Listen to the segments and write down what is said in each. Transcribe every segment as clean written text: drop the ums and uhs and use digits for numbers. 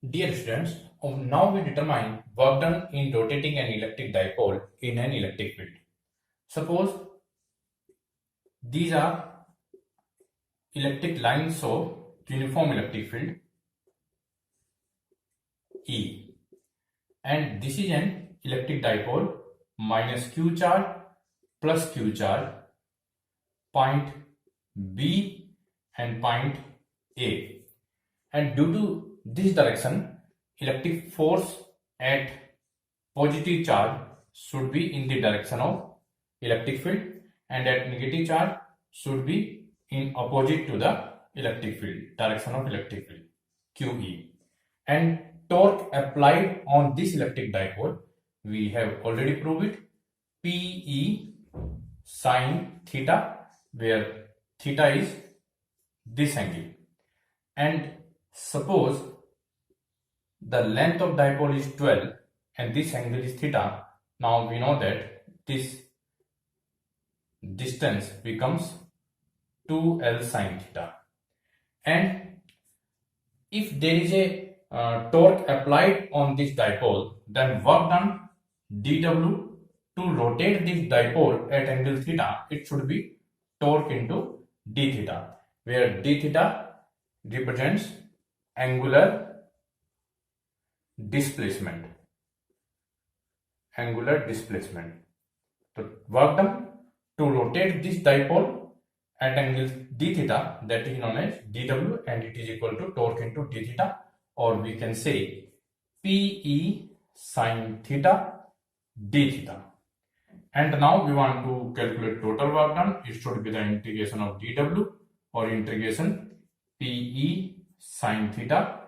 Dear students, now we determine work done in rotating an electric dipole in an electric field. Suppose these are electric lines of uniform electric field E, and this is an electric dipole minus Q charge plus Q charge, point B and point A, and due to this direction electric force at positive charge should be in the direction of electric field and at negative charge should be in opposite to the electric field, direction of electric field, QE. And torque applied on this electric dipole, we have already proved it, PE sine theta, where theta is this angle. And suppose the length of dipole is 12 and this angle is theta. Now we know that this distance becomes 2L sine theta. And if there is a torque applied on this dipole, then work done dW to rotate this dipole at angle theta, it should be torque into d theta, where d theta represents angular displacement. So work done to rotate this dipole at angle d theta, that is known as dW, and it is equal to torque into d theta, or we can say PE sine theta d theta. And now we want to calculate total work done. It should be the integration of dW or integration PE sine theta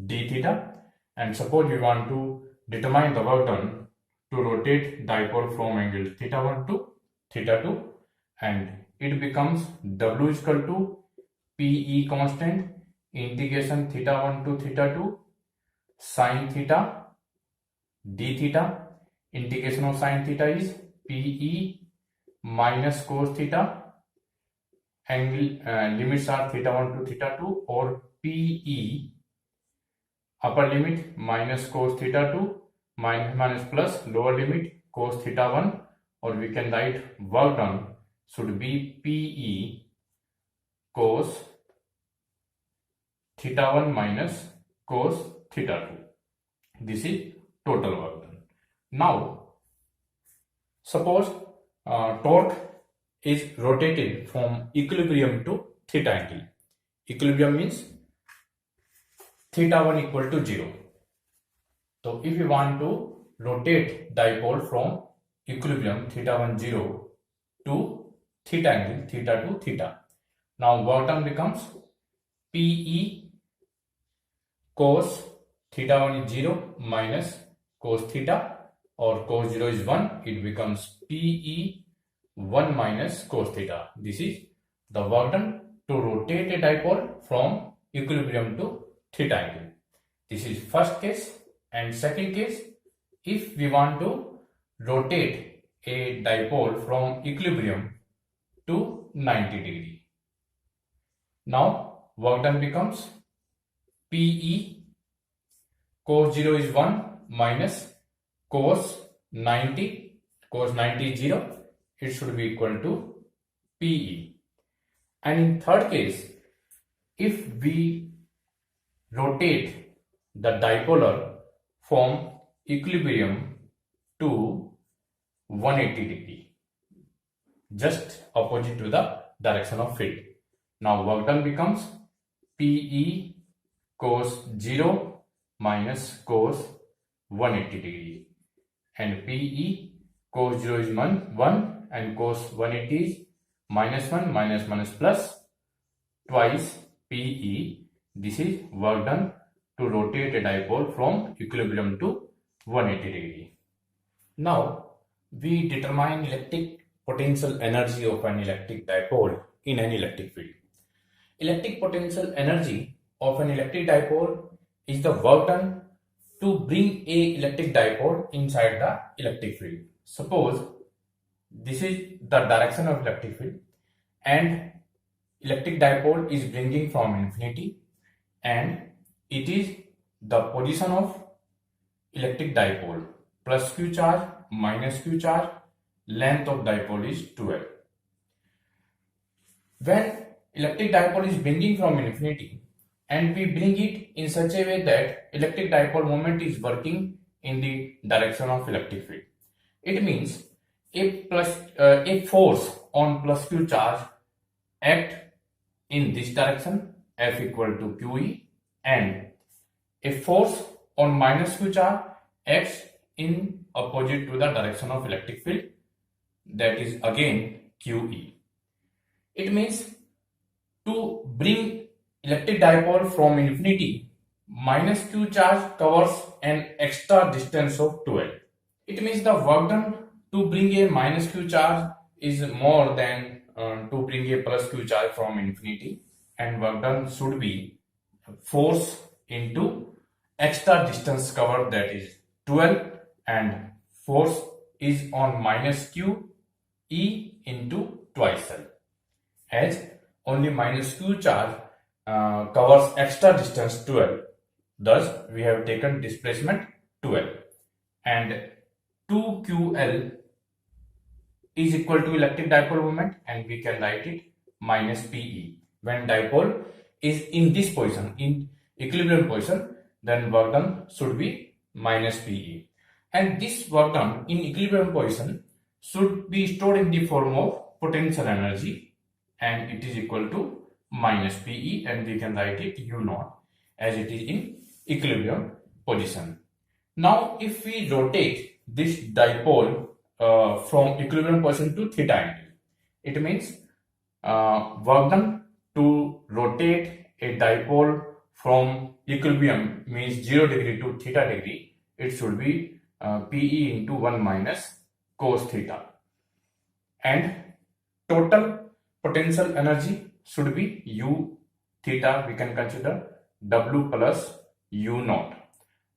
d theta. And suppose we want to determine the work done to rotate dipole from angle theta 1 to theta 2, and it becomes W is equal to PE constant integration theta 1 to theta 2 sine theta d theta. Integration of sine theta is PE minus cos theta, angle limits are theta 1 to theta 2, or PE upper limit minus cos theta 2 minus plus lower limit cos theta 1, or we can write work done should be PE cos theta 1 minus cos theta 2. This is total work done. Now suppose torque is rotated from equilibrium to theta angle. Equilibrium means theta 1 equal to 0. So if you want to rotate dipole from equilibrium theta 1 0 to theta angle theta 2 theta, now work done becomes PE cos theta 1 is 0 minus cos theta, or cos 0 is 1, it becomes PE 1 minus cos theta. This is the work done to rotate a dipole from equilibrium to theta angle. This is first case. And second case, if we want to rotate a dipole from equilibrium to 90 degree, now work done becomes PE cos 0 is 1 minus cos 90 is 0, it should be equal to PE. And in third case, if we rotate the dipolar from equilibrium to 180 degree, just opposite to the direction of field, now work done becomes PE cos 0 minus cos 180 degree, and PE cos 0 is 1 and cos 180 is minus 1 minus plus twice PE. This is work done to rotate a dipole from equilibrium to 180 degree. Now we determine electric potential energy of an electric dipole in an electric field. Electric potential energy of an electric dipole is the work done to bring a electric dipole inside the electric field. Suppose this is the direction of electric field and electric dipole is bringing from infinity, and it is the position of electric dipole, plus q charge, minus q charge, length of dipole is 12. When electric dipole is bringing from infinity and we bring it in such a way that electric dipole moment is working in the direction of electric field, it means a force on plus q charge act in this direction, F equal to QE, and a force on minus q charge acts in opposite to the direction of electric field, that is again QE. It means to bring electric dipole from infinity, minus q charge covers an extra distance of 12. It means the work done to bring a minus q charge is more than to bring a plus q charge from infinity, and work done should be force into extra distance covered, that is 12, and force is on minus q E into twice L, as only minus q charge covers extra distance 12, thus we have taken displacement 12, and 2ql is equal to electric dipole moment, and we can write it minus Pe. When dipole is in this position, in equilibrium position, then work done should be minus Pe, and this work done in equilibrium position should be stored in the form of potential energy, and it is equal to minus Pe, and we can write it U naught as it is in equilibrium position. Now if we rotate this dipole from equilibrium position to theta angle, it means work done to rotate a dipole from equilibrium means 0 degree to theta degree, it should be Pe into 1 minus cos theta, and total potential energy should be U theta, we can consider W plus U naught.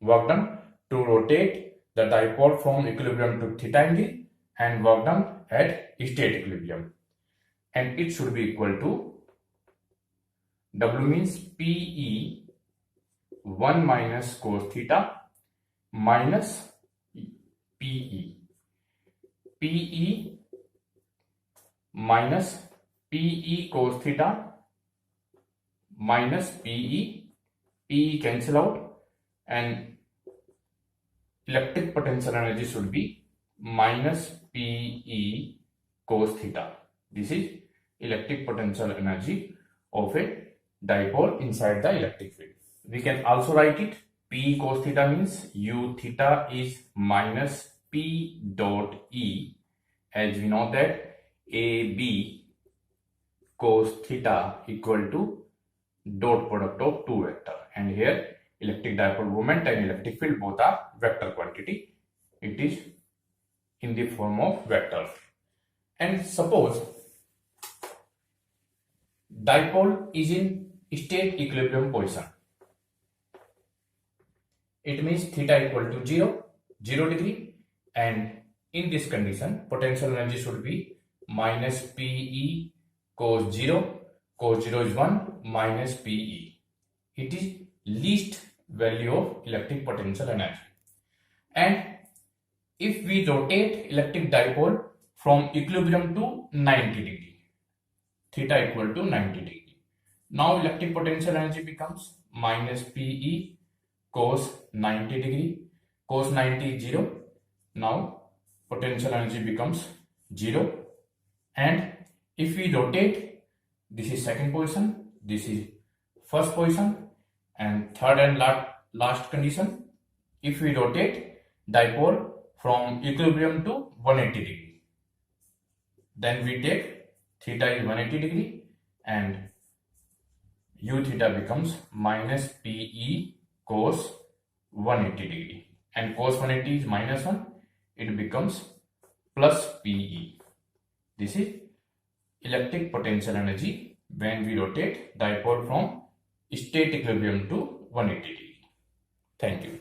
Work done to rotate the dipole from equilibrium to theta angle, and work done at state equilibrium, and it should be equal to W means Pe 1 minus cos theta minus Pe. Pe minus Pe cos theta minus Pe. Pe cancel out, and electric potential energy should be minus Pe cos theta. This is electric potential energy of a dipole inside the electric field. We can also write it P cos theta means U theta is minus P dot E, as we know that AB cos theta equal to dot product of two vector, and here electric dipole moment and electric field both are vector quantity. It is in the form of vectors. And suppose dipole is in state equilibrium position, it means theta equal to 0 degree, and in this condition potential energy should be minus Pe cos 0 is 1 minus Pe. It is least value of electric potential energy. And if we rotate electric dipole from equilibrium to 90 degree, theta equal to 90 degree, now electric potential energy becomes minus Pe cos 90 degree, cos 90 is 0, now potential energy becomes 0, and if we rotate, this is second position, this is first position, and third and last condition, if we rotate dipole from equilibrium to 180 degree, then we take theta is 180 degree, and U theta becomes minus Pe cos 180 degree, and cos 180 is minus 1, it becomes plus Pe. This is electric potential energy when we rotate dipole from state equilibrium to 180 degree. Thank you.